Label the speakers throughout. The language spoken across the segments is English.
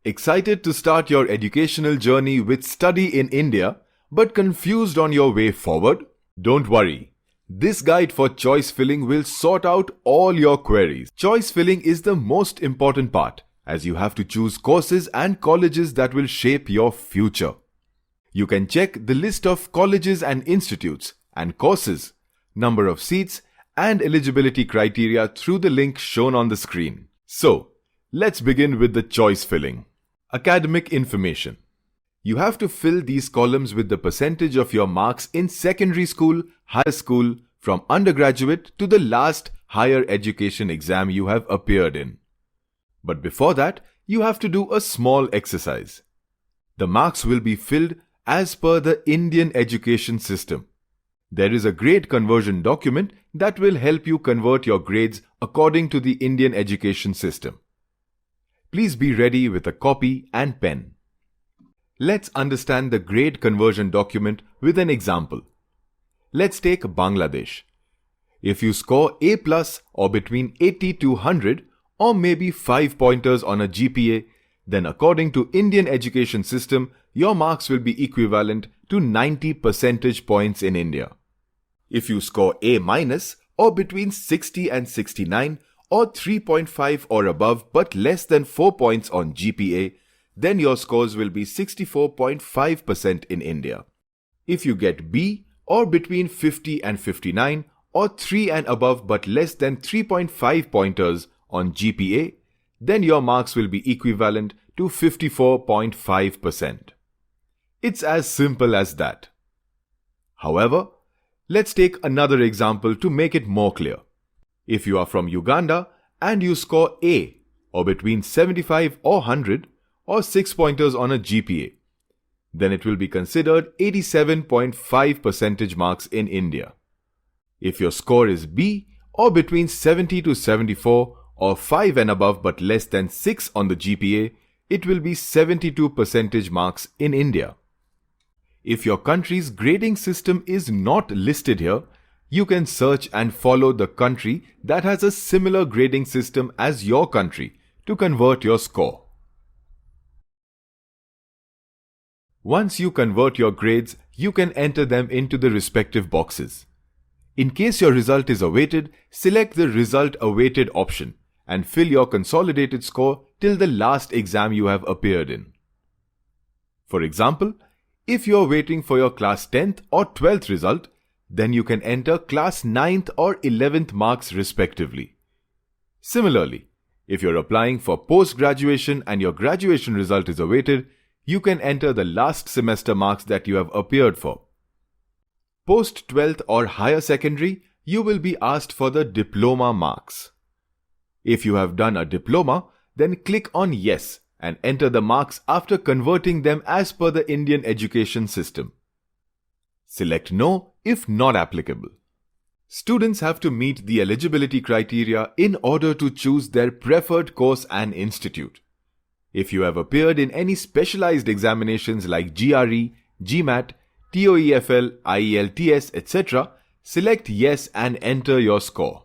Speaker 1: Excited to start your educational journey with study in India, but confused on your way forward? Don't worry. This guide for choice filling will sort out all your queries. Choice filling is the most important part, as you have to choose courses and colleges that will shape your future. You can check the list of colleges and institutes and courses, number of seats, and eligibility criteria through the link shown on the screen. So, let's begin with the choice filling. Academic information. You have to fill these columns with the percentage of your marks in secondary school, high school, from undergraduate to the last higher education exam you have appeared in. But before that, you have to do a small exercise. The marks will be filled as per the Indian education system. There is a grade conversion document that will help you convert your grades according to the Indian education system. Please be ready with a copy and pen. Let's understand the grade conversion document with an example. Let's take Bangladesh. If you score A+ or between 80 to 100 or maybe 5 pointers on a GPA, then according to Indian education system, your marks will be equivalent to 90 percentage points in India. If you score A- or between 60 and 69 or 3.5 or above but less than 4 points on GPA, then your scores will be 64.5% in India. If you get B or between 50 and 59 or 3 and above but less than 3.5 pointers on GPA, then your marks will be equivalent to 54.5%. It's as simple as that. However, let's take another example to make it more clear. If you are from Uganda and you score A or between 75 or 100 or 6 pointers on a GPA, then it will be considered 87.5 percentage marks in India. If your score is B or between 70 to 74 or 5 and above but less than 6 on the GPA, it will be 72 percentage marks in India. If your country's grading system is not listed here, you can search and follow the country that has a similar grading system as your country to convert your score. Once you convert your grades, you can enter them into the respective boxes. In case your result is awaited, select the Result Awaited option and fill your consolidated score till the last exam you have appeared in. For example, if you are waiting for your class 10th or 12th result, then you can enter class 9th or 11th marks respectively. Similarly, if you're applying for post-graduation and your graduation result is awaited, you can enter the last semester marks that you have appeared for. Post-12th or higher secondary, you will be asked for the diploma marks. If you have done a diploma, then click on Yes and enter the marks after converting them as per the Indian education system. Select No if not applicable. Students have to meet the eligibility criteria in order to choose their preferred course and institute. If you have appeared in any specialized examinations like GRE, GMAT, TOEFL, IELTS, etc., select Yes and enter your score.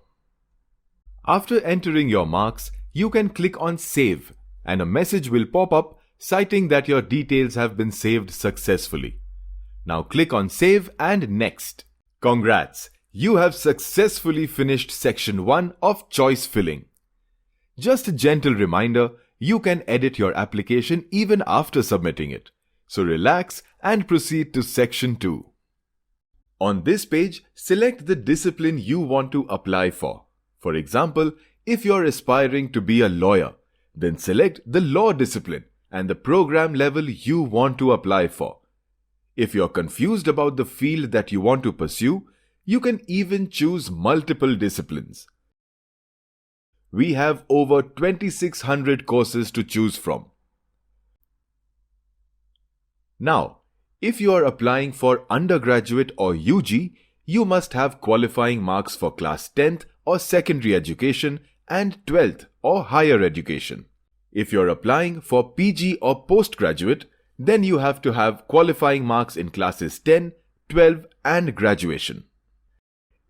Speaker 1: After entering your marks, you can click on Save and a message will pop up citing that your details have been saved successfully. Now click on Save and Next. Congrats! You have successfully finished section 1 of choice filling. Just a gentle reminder, you can edit your application even after submitting it. So relax and proceed to section 2. On this page, select the discipline you want to apply for. For example, if you're aspiring to be a lawyer, then select the law discipline and the program level you want to apply for. If you're confused about the field that you want to pursue, you can even choose multiple disciplines. We have over 2600 courses to choose from. Now, if you are applying for undergraduate or UG, you must have qualifying marks for class 10th or secondary education and 12th or higher education. If you're applying for PG or postgraduate, then you have to have qualifying marks in classes 10, 12 and graduation.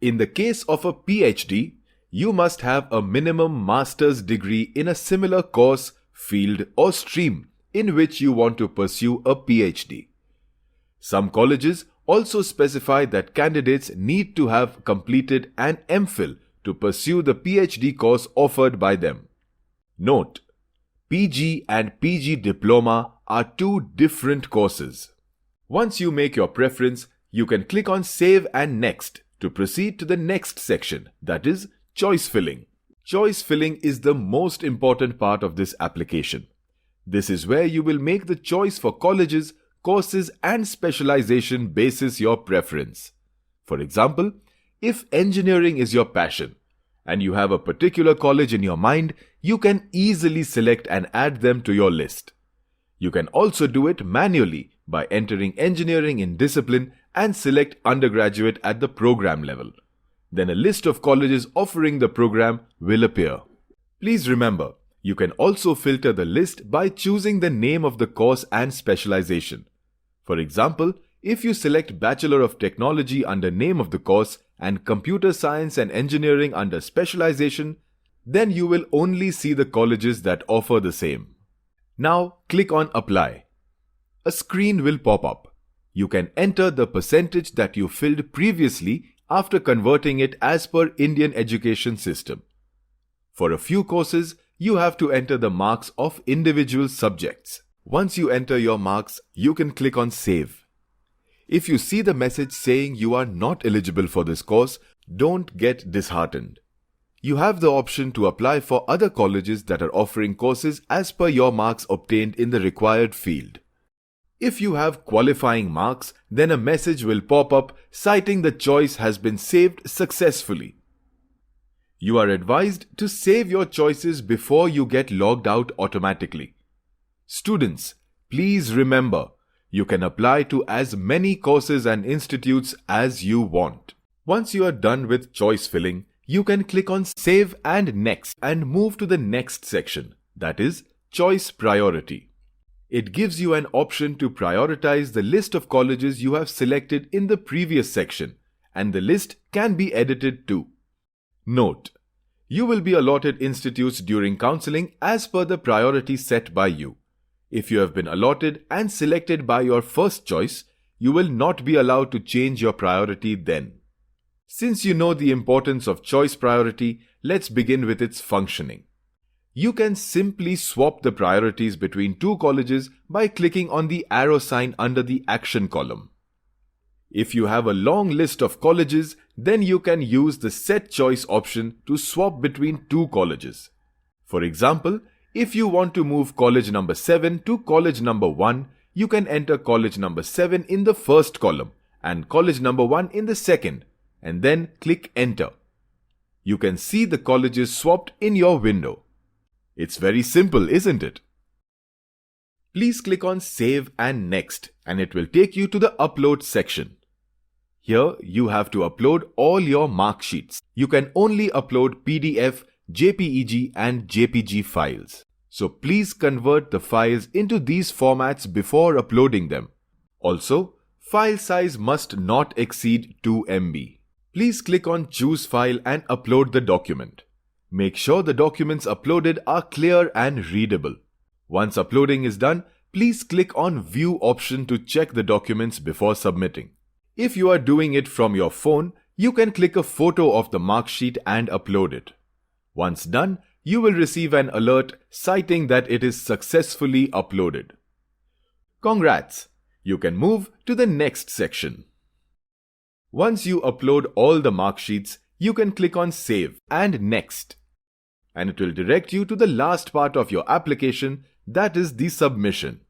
Speaker 1: In the case of a PhD, you must have a minimum master's degree in a similar course, field or stream in which you want to pursue a PhD. Some colleges also specify that candidates need to have completed an MPhil to pursue the PhD course offered by them. Note: PG and PG Diploma are two different courses. Once you make your preference, you can click on Save and Next to proceed to the next section, that is, choice filling. Choice filling is the most important part of this application. This is where you will make the choice for colleges, courses and specialization basis your preference. For example, if engineering is your passion and you have a particular college in your mind, you can easily select and add them to your list. You can also do it manually by entering engineering in discipline and select undergraduate at the program level. Then a list of colleges offering the program will appear. Please remember, you can also filter the list by choosing the name of the course and specialization. For example, if you select Bachelor of Technology under name of the course and Computer Science and Engineering under specialization, then you will only see the colleges that offer the same. Now click on Apply. A screen will pop up. You can enter the percentage that you filled previously after converting it as per Indian education system. For a few courses, you have to enter the marks of individual subjects. Once you enter your marks, you can click on Save. If you see the message saying you are not eligible for this course, don't get disheartened. You have the option to apply for other colleges that are offering courses as per your marks obtained in the required field. If you have qualifying marks, then a message will pop up citing the choice has been saved successfully. You are advised to save your choices before you get logged out automatically. Students, please remember, you can apply to as many courses and institutes as you want. Once you are done with choice filling, you can click on Save and Next and move to the next section, that is, Choice Priority. It gives you an option to prioritize the list of colleges you have selected in the previous section, and the list can be edited too. Note: you will be allotted institutes during counseling as per the priority set by you. If you have been allotted and selected by your first choice, you will not be allowed to change your priority then. Since you know the importance of choice priority, let's begin with its functioning. You can simply swap the priorities between two colleges by clicking on the arrow sign under the Action column. If you have a long list of colleges, then you can use the Set Choice option to swap between two colleges. For example, if you want to move college number 7 to college number 1, you can enter college number 7 in the first column and college number 1 in the second, and then click Enter. You can see the colleges swapped in your window. It's very simple, isn't it? Please click on Save and Next, and it will take you to the Upload section. Here you have to upload all your mark sheets. You can only upload PDF, JPEG and JPG files. So please convert the files into these formats before uploading them. Also, file size must not exceed 2 MB. Please click on Choose File and upload the document. Make sure the documents uploaded are clear and readable. Once uploading is done, please click on View option to check the documents before submitting. If you are doing it from your phone, you can click a photo of the mark sheet and upload it. Once done, you will receive an alert citing that it is successfully uploaded. Congrats! You can move to the next section. Once you upload all the mark sheets, you can click on Save and Next. And it will direct you to the last part of your application, that is the submission.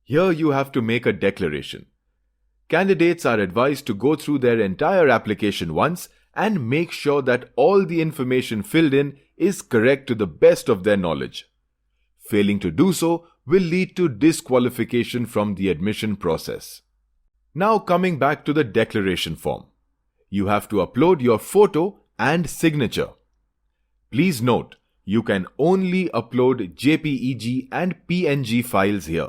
Speaker 1: Here you have to make a declaration. Candidates are advised to go through their entire application once and make sure that all the information filled in is correct to the best of their knowledge. Failing to do so will lead to disqualification from the admission process. Now coming back to the declaration form. You have to upload your photo and signature. Please note, you can only upload JPEG and PNG files here.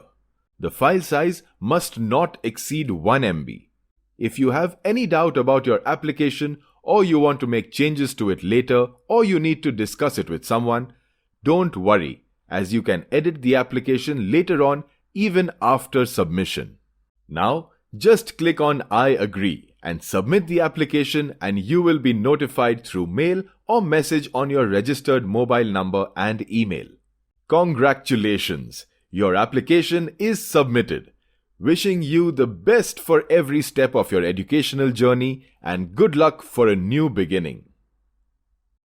Speaker 1: The file size must not exceed 1 MB. If you have any doubt about your application or you want to make changes to it later or you need to discuss it with someone, don't worry, as you can edit the application later on even after submission. Now, just click on I agree and submit the application, and you will be notified through mail or message on your registered mobile number and email. Congratulations! Your application is submitted. Wishing you the best for every step of your educational journey and good luck for a new beginning.